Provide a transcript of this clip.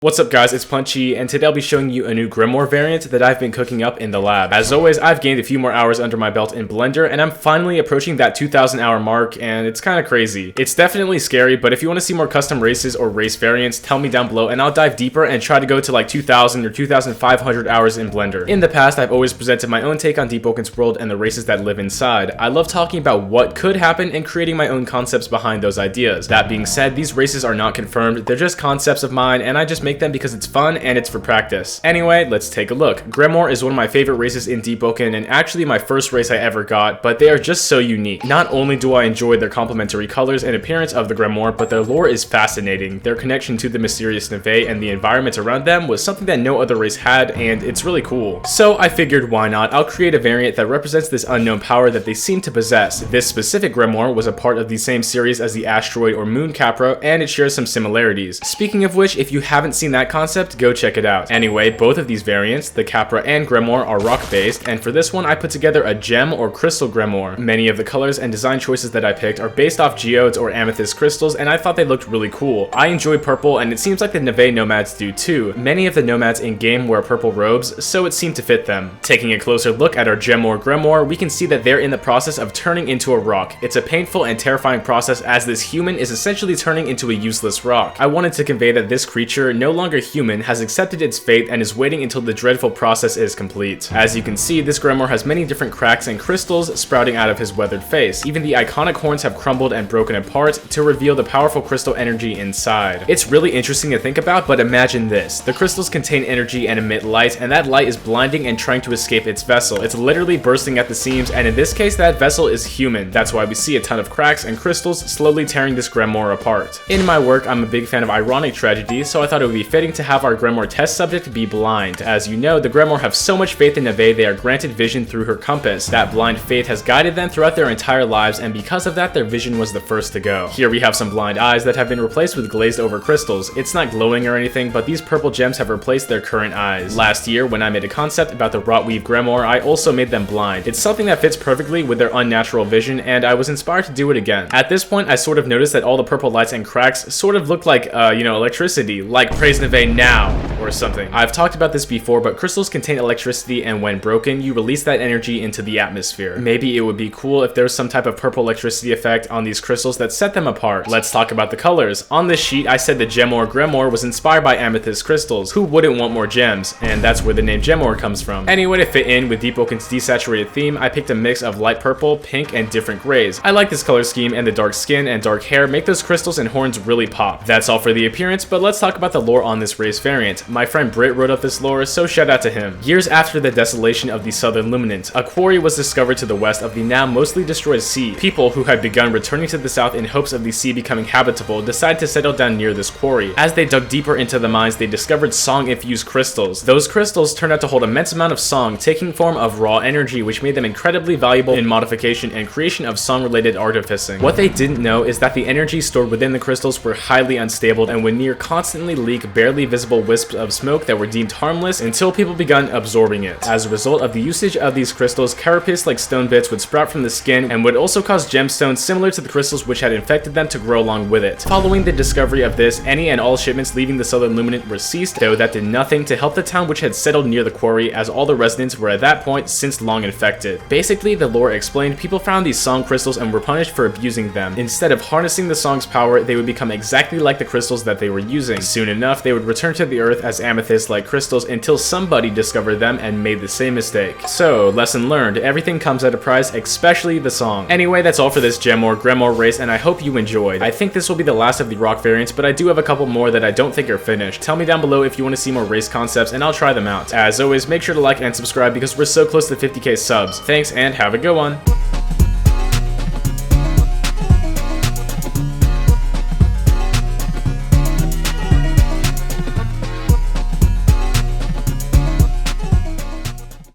What's up guys, it's Punchy, and today I'll be showing you a new Gremor variant that I've been cooking up in the lab. As always, I've gained a few more hours under my belt in Blender, and I'm finally approaching that 2,000 hour mark, and it's kinda crazy. It's definitely scary, but if you want to see more custom races or race variants, tell me down below and I'll dive deeper and try to go to like 2,000 or 2,500 hours in Blender. In the past, I've always presented my own take on Deepwoken's world and the races that live inside. I love talking about what could happen and creating my own concepts behind those ideas. That being said, these races are not confirmed, they're just concepts of mine, and I just make them because it's fun and it's for practice. Anyway, let's take a look. Gremor is one of my favorite races in Deepwoken and actually my first race I ever got, but they are just so unique. Not only do I enjoy their complementary colors and appearance of the Gremor, but their lore is fascinating. Their connection to the mysterious Navae and the environment around them was something that no other race had, and it's really cool. So I figured why not, I'll create a variant that represents this unknown power that they seem to possess. This specific Gremor was a part of the same series as the asteroid or moon Capra, and it shares some similarities. Speaking of which, if you haven't seen that concept, go check it out. Anyway, both of these variants, the Capra and Gremor, are rock based, and for this one I put together a gem or crystal Gremor. Many of the colors and design choices that I picked are based off geodes or amethyst crystals, and I thought they looked really cool. I enjoy purple, and it seems like the Navae nomads do too. Many of the nomads in game wear purple robes, so it seemed to fit them. Taking a closer look at our gem or Gremor, we can see that they're in the process of turning into a rock. It's a painful and terrifying process as this human is essentially turning into a useless rock. I wanted to convey that this creature, no longer human, has accepted its fate and is waiting until the dreadful process is complete. As you can see, this Gremor has many different cracks and crystals sprouting out of his weathered face. Even the iconic horns have crumbled and broken apart to reveal the powerful crystal energy inside. It's really interesting to think about, but imagine this. The crystals contain energy and emit light, and that light is blinding and trying to escape its vessel. It's literally bursting at the seams, and in this case, that vessel is human. That's why we see a ton of cracks and crystals slowly tearing this Gremor apart. In my work, I'm a big fan of ironic tragedy, so I thought it would be fitting to have our Gremor test subject be blind. As you know, the Gremor have so much faith in Navae they are granted vision through her compass. That blind faith has guided them throughout their entire lives, and because of that, their vision was the first to go. Here we have some blind eyes that have been replaced with glazed over crystals. It's not glowing or anything, but these purple gems have replaced their current eyes. Last year, when I made a concept about the wrought weave Gremor, I also made them blind. It's something that fits perfectly with their unnatural vision, and I was inspired to do it again. At this point, I sort of noticed that all the purple lights and cracks sort of looked like, electricity, like praise Navae now, or something. I've talked about this before, but crystals contain electricity, and when broken, you release that energy into the atmosphere. Maybe it would be cool if there was some type of purple electricity effect on these crystals that set them apart. Let's talk about the colors. On this sheet, I said the gem or Gremor was inspired by amethyst crystals. Who wouldn't want more gems? And that's where the name Gremor comes from. Anyway, to fit in with Deepwoken's desaturated theme, I picked a mix of light purple, pink, and different grays. I like this color scheme, and the dark skin and dark hair make those crystals and horns really pop. That's all for the appearance, but let's talk about the lore on this race variant. My friend Britt wrote up this lore, so shout out to him. Years after the desolation of the southern luminant, a quarry was discovered to the west of the now mostly destroyed sea. People who had begun returning to the south in hopes of the sea becoming habitable decided to settle down near this quarry. As they dug deeper into the mines, they discovered song-infused crystals. Those crystals turned out to hold immense amount of song, taking form of raw energy, which made them incredibly valuable in modification and creation of song-related artificing. What they didn't know is that the energy stored within the crystals were highly unstable and would near constantly leak barely visible wisps of smoke that were deemed harmless until people began absorbing it. As a result of the usage of these crystals, carapace-like stone bits would sprout from the skin and would also cause gemstones similar to the crystals which had infected them to grow along with it. Following the discovery of this, any and all shipments leaving the southern luminant were ceased, though that did nothing to help the town which had settled near the quarry, as all the residents were at that point since long infected. Basically, the lore explained, people found these song crystals and were punished for abusing them. Instead of harnessing the song's power, they would become exactly like the crystals that they were using. Soon enough, they would return to the earth as amethyst-like crystals until somebody discovered them and made the same mistake. So, lesson learned, everything comes at a price, especially the song. Anyway, that's all for this gem or Gremor race, and I hope you enjoyed. I think this will be the last of the rock variants, but I do have a couple more that I don't think are finished. Tell me down below if you want to see more race concepts, and I'll try them out. As always, make sure to like and subscribe because we're so close to 50k subs. Thanks, and have a good one.